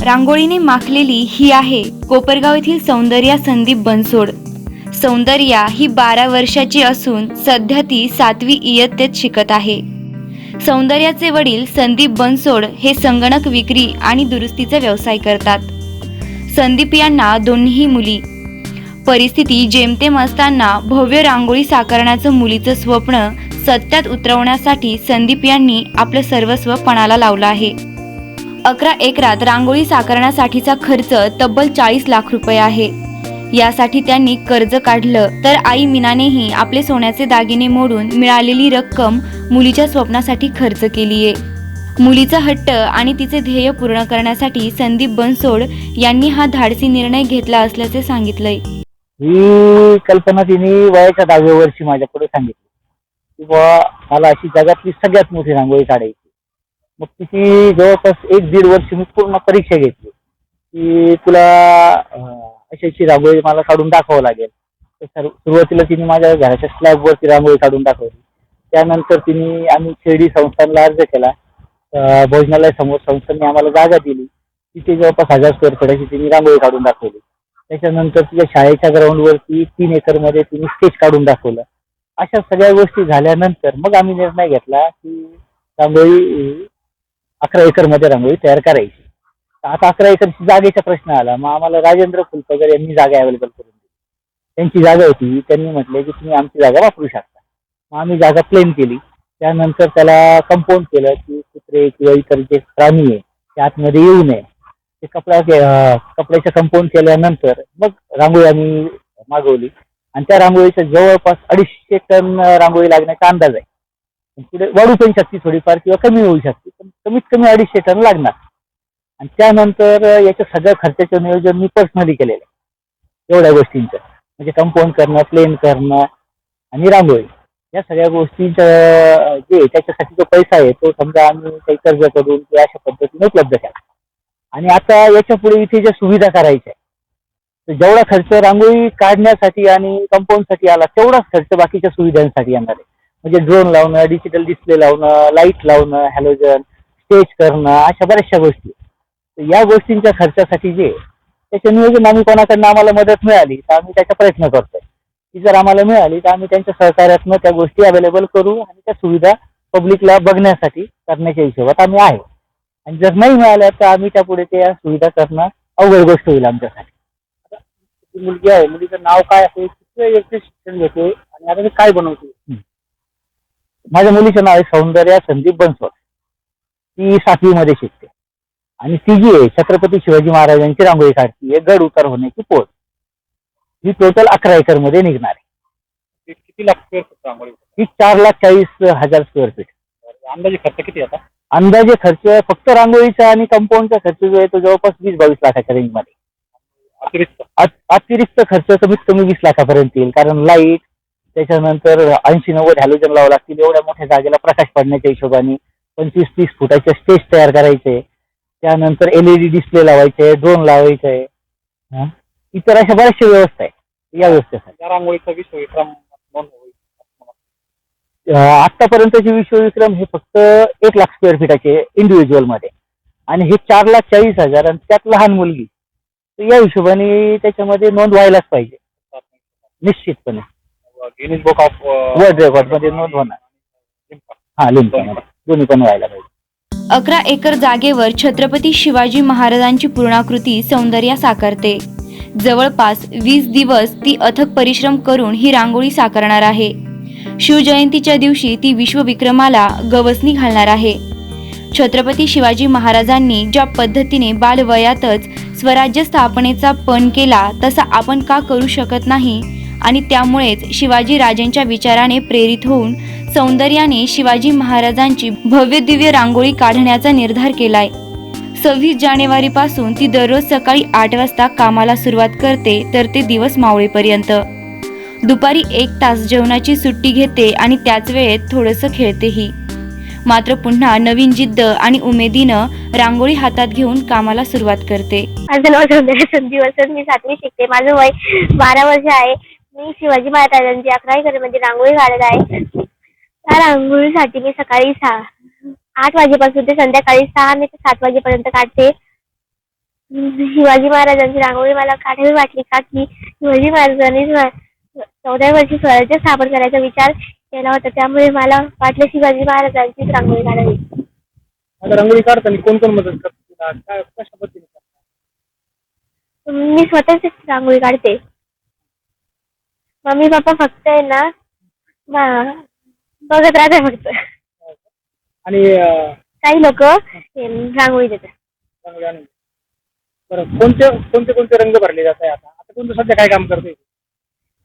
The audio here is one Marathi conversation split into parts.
रांगोळीने माखलेली ही आहे कोपरगाव येथील सौंदर्या संदीप बनसोड. सौंदर्या ही 12 वर्षाची असून सध्या ती 7वी इयत्तेत शिकत आहे. सौंदर्याचे वडील संदीप बनसोड हे संगणक विक्री आणि दुरुस्तीचा व्यवसाय करतात. संदीप यांना दोन्ही मुली. परिस्थिती जेमतेम असताना भव्य रांगोळी साकारण्याचं मुलीचं स्वप्न सत्यात उतरवण्यासाठी संदीप यांनी आपलं सर्वस्व पणाला लावलं आहे. 11 एकरात रांगोळी साकारण्यासाठीचा खर्च तब्बल 40 लाख रुपये आहे. यासाठी त्यांनी कर्ज काढलं तर आई मीनानेही आपले सोन्याचे दागिने मोडून मिळालेली रक्कम मुलीच्या स्वप्नासाठी खर्च केलीये. मुलीचा हट्ट आणि तिचे ध्येय पूर्ण करण्यासाठी संदीप बनसोड यांनी हा धाडसी निर्णय घेतला असल्याचे सांगितलंय. ही कल्पना तिने वयाच्या 10व्या वर्षी माझ्यापुढे सांगितली की बाबा मला अशी जगातली सगळ्यात मोठी रांगोळी काढायची. मग तिची जवळपास 1-1.5 वर्ष मी पूर्ण परीक्षा घेतली की तुला अशी रांगोळी मला काढून दाखवावं लागेल. सुरुवातीला तिने माझ्या घराच्या स्लॅबवरती रांगोळी काढून दाखवली. त्यानंतर आम्ही शिर्डी संस्थानला अर्ज केला. भोजनालय समोर संस्थांनी आम्हाला जागा दिली. तिथे जवळपास 1000 स्क्वेअर फुटाची तिने रांगोळी काढून दाखवली. त्याच्यानंतर तिच्या शाळेच्या ग्राउंडवरती 3 एकरमध्ये तिने स्केच काढून दाखवलं. अशा सगळ्या गोष्टी झाल्यानंतर मग आम्ही निर्णय घेतला की रांगोळी 11 एकरमध्ये रांगोळी तयार करायची. आता 11 एकरची जागेचा प्रश्न आला. मग आम्हाला राजेंद्र फुलपगर यांनी जागा अवेलेबल करून दिली. त्यांची जागा होती. त्यांनी म्हटले की तुम्ही आमची जागा वापरू शकता. मग आम्ही जागा प्लेन केली. त्यानंतर त्याला कंपाऊंड केलं की कुत्रे किंवा इतर जे प्राणी आहे ते आतमध्ये येऊ नये. ते कपड्याचं कंपाऊंड केल्यानंतर मग रांगोळी आम्ही मागवली आणि त्या रांगोळीच्या जवळपास 250 टन रांगोळी लागण्याचा अंदाज आहे. पुढे वाढू पण शकते थोडीफार किंवा कमी होऊ शकते, पण कमीत कमी 250 टन लागणार. आणि त्यानंतर याच्या सगळ्या खर्चाचं नियोजन मी पर्सनली केलेलं आहे. एवढ्या गोष्टींचं म्हणजे कंपाऊंड करणं, प्लेन करणं आणि रांगोळी या सगळ्या गोष्टींचं जे त्याच्यासाठी जो पैसा आहे तो समजा आम्ही काही कर्ज करून किंवा अशा पद्धतीने उपलब्ध केला. आणि आता याच्या पुढे इथे ज्या सुविधा करायच्या तर जेवढा खर्च रांगोळी काढण्यासाठी आणि कंपाऊंडसाठी आला तेवढाच खर्च बाकीच्या सुविधांसाठी येणार आहे. म्हणजे ड्रोन लावणं, डिजिटल डिस्प्ले लावणं, लाईट लावणं, हॅलोजन, स्टेज करणं, अशा बऱ्याचशा गोष्टी. या गोष्टींच्या खर्चासाठी जे त्याचे नियोजन आम्ही कोणाकडनं आम्हाला मदत मिळाली तर आम्ही त्याचा प्रयत्न करतोय. ती जर आम्हाला मिळाली तर आम्ही त्यांच्या सहकार्यातनं त्या गोष्टी अवेलेबल करू आणि त्या सुविधा पब्लिकला बघण्यासाठी करण्याच्या हिशोबात आम्ही आहे. आणि जर नाही मिळाल्या तर आम्ही त्यापुढे त्या सुविधा करणं अवघड गोष्ट होईल आमच्यासाठी. ती मुलगी आहे, मुलीचं नाव काय असेल, किती शिक्षण घेते आणि आता काय बनवते? माझ्या मुलीचं नाव आहे सौंदर्या संदीप बनसोड. ती 7वी मध्ये शिकते आणि ती जी आहे छत्रपती शिवाजी महाराजांची रांगोळी काढती गड उतार होण्याची पोच. ही टोटल 11 एकर मध्ये निघणार आहे. किती लाख स्क्वेअर फूट रांगोळी? ही 4,40,000 स्क्वेअर फीट. अंदाजे खर्च किती आता? अंदाजे खर्च फक्त रांगोळीचा आणि कंपाऊंडचा खर्च जो आहे तो जवळपास 20-22 लाखाच्या रेंजमध्ये. अतिरिक्त खर्च कमीत कमी 20 लाखापर्यंत येईल. कारण लाईट, त्याच्यानंतर 80-90 हॅलोजन लावावं लागतील. एवढ्या मोठ्या जागेला प्रकाश पडण्याच्या हिशोबाने 25-30 फुटाचे स्टेज तयार करायचे. त्यानंतर LED डिस्प्ले लावायचे, ड्रोन लावायचे आहे. इतर अशा बऱ्याचशा व्यवस्था आहे या व्यवस्थेसाठी. या रांगोळीचा विश्वविक्रम नोंद होईल. आतापर्यंतचे विश्वविक्रम हे फक्त 1 लाख स्क्वेअर फीटाचे इंडिव्हिज्युअल मध्ये आणि हे 4,40,000 आणि त्यात लहान मुलगी. तर या हिशोबाने त्याच्यामध्ये नोंद व्हायलाच पाहिजे निश्चितपणे. Guinness book of world record मध्ये नोंद होणार. हा, लिंक दोन्ही पण व्हायला पाहिजे. 11 एकर जागेवर छत्रपती शिवाजी महाराजांची पूर्णाकृती सौंदर्या साकारते. जवळपास 20 दिवस ती अथक परिश्रम करून ही रांगोळी साकारणार आहे. शिवजयंतीच्या दिवशी ती विश्वविक्रमाला गवसणी घालणार आहे. छत्रपती शिवाजी महाराजांनी ज्या पद्धतीने बालवयातच स्वराज्य स्थापनेचा पण केला तसा आपण का करू शकत नाही आणि त्यामुळेच शिवाजी राजांच्या विचाराने प्रेरित होऊन सौंदर्याने शिवाजी महाराजांची भव्य दिव्य रांगोळी काढण्याचा निर्धार केलाय. 26 जानेवारीपासून ती दररोज सकाळी 8 वाजता कामाला सुरुवात करते तर ते दिवस मावळेपर्यंत. दुपारी 1 तास जेवणाची सुट्टी घेते आणि त्याच वेळेत थोडंसं खेळतेही. मात्र पुन्हा नवीन जिद्द आणि उमेदीनं रांगोळी हातात घेऊन कामाला सुरुवात करते. माझं नाव सौंदर्या संदीप बनसोड. मी 7वी शिकते. माझं वय 12 वर्ष आहे. मी शिवाजी महाराजांची 11 एकरमध्ये रांगोळी काढत आहे. त्या रांगोळीसाठी मी सकाळी 8 वाजेपासून ते संध्याकाळी 6 ते 7 वाजेपर्यंत काढते. शिवाजी महाराजांची रांगोळी मला काढावी वाटली का की शिवाजी महाराजांनी 14 वर्षी स्वराज्य स्थापन करायचा विचार केला होता, त्यामुळे मला वाटलं शिवाजी महाराजांचीच रांगोळी काढावी. आता रांगोळी काढताना कोण कोण मदत करतो तुला? काय कशा पद्धतीने करतात? मी स्वतःच रांगोळी काढते. मम्मी पप्पा फक्त आहे ना बघत राहते फक्त. आणि काही लोक रांगोळी देतात. रांगोळी आणून बरं, कोणते रंग भरले जात आहे? आता कोणतं सध्या काय काम करतोय?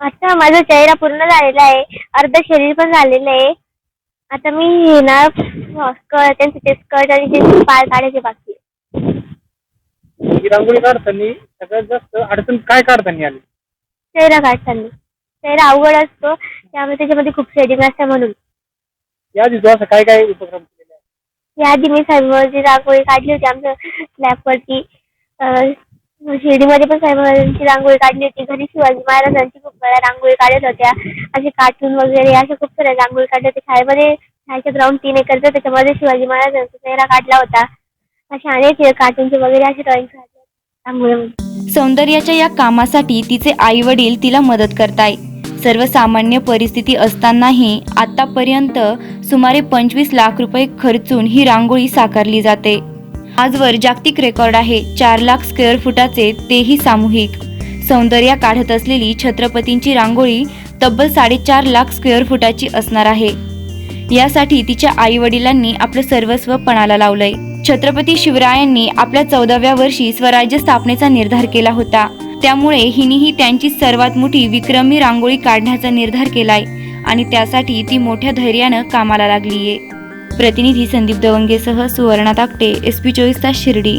आता माझा चेहरा पूर्ण झालेला आहे, अर्ध शरीर पण झालेलं आहे. आता मी ना स्कर्ट आणि ते पाय काढायचे बाकी आहे. ही रांगोळी काढताना सगळ्यात जास्त अडचण काय काढताना आली? चेहरा काढताना चेहरा अवघड असतो, त्यामुळे त्याच्यामध्ये खूप शेडिंग असते म्हणून. याआधी तू असं काय काय उपक्रम केलेले आहे? याआधी मी साहेबांची रांगोळी काढली होती आमच्या स्लॅबवरती. शिर्डीमध्ये पण साहेबांची रांगोळी काढली होती. घरी शिवाजी महाराजांची खूप वेळा रांगोळी काढत होत्या. असे कार्टून वगैरे अशा खूप साऱ्या रांगोळी काढल्या होत्या. शाळेमध्ये शाळेचं ग्राउंड 3 एकरचं, त्याच्यामध्ये शिवाजी महाराजांचा चेहरा काढला होता. अशा अनेक कार्टूनचे वगैरे असे ड्रॉइंग काढले रांगोळीमध्ये. सौंदर्याच्या या कामासाठी तिचे आई वडील तिला मदत करताय. सर्वसामान्य परिस्थिती असतानाही आतापर्यंत सुमारे 25 लाख रुपये खर्चून ही रांगोळी साकारली जाते. आजवर जागतिक रेकॉर्ड आहे 4 लाख स्क्वेअर फुटाचे, तेही सामूहिक. सौंदर्या काढत असलेली छत्रपतींची रांगोळी तब्बल 4.5 लाख स्क्वेअर फुटाची असणार आहे. यासाठी तिच्या आई वडिलांनी आपलं सर्वस्व पणाला लावलंय. छत्रपती शिवरायांनी आपल्या 14व्या वर्षी स्वराज्य स्थापनेचा निर्धार केला होता. त्यामुळे हिनेही त्यांची सर्वात मोठी विक्रमी रांगोळी काढण्याचा निर्धार केलाय आणि त्यासाठी ती मोठ्या धैर्यानं कामाला लागलीये. प्रतिनिधी संदीप दवंगेसह सुवर्णा ताकटे, SP 24 तास शिर्डी.